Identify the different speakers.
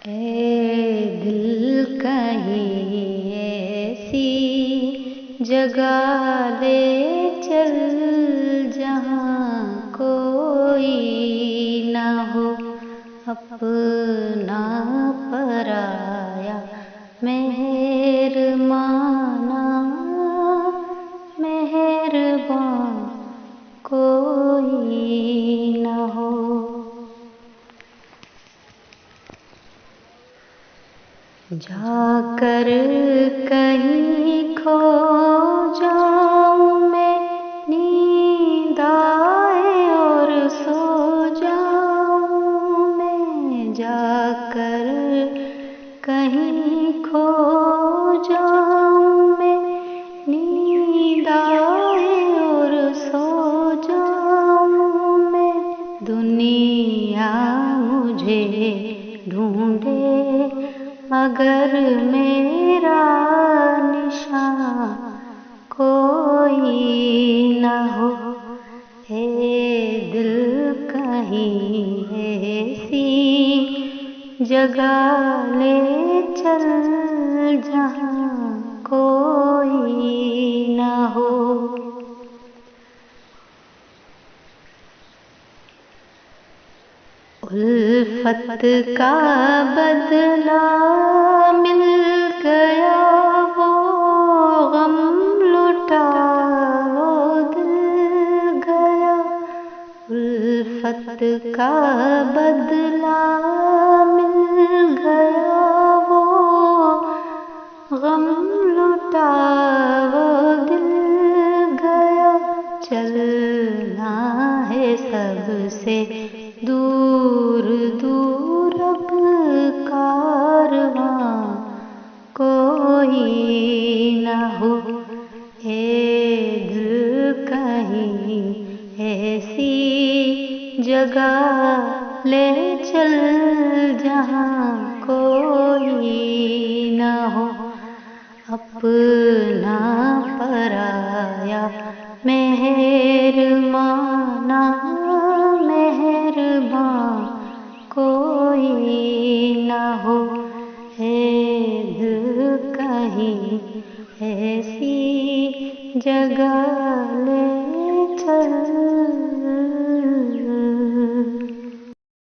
Speaker 1: اے دل کہیں ایسی جگہ لے چل جہاں کوئی نہ ہو، اپنا پرایا مہربان کوئی نہ ہو۔ جا کر کہیں کھو جاؤں میں، نیند آئے اور سو جاؤں میں، جا کر کہیں کھو جاؤں میں، نیند آئے اور سو جاؤں میں، دنیا مجھے ڈھونڈے مگر میرا نشان کوئی نہ ہو۔ اے دل کہیں ایسی جگہ لے چل جہاں کوئی نہ ہو۔ الفت کا بدلہ مل گیا، وہ غم لٹا وہ دل گیا، الفت کا بدلہ مل گیا، وہ غم لٹا وہ دل گیا، چلنا ہے سب سے دور دور اب کارواں کوئی نہ ہو۔ اے دل کہیں ایسی جگہ لے چل جہاں کوئی نہ ہو، اپنا پرایا مہربان کوئی نہ ہو۔ اے دل کہیں ایسی جگہ لے چل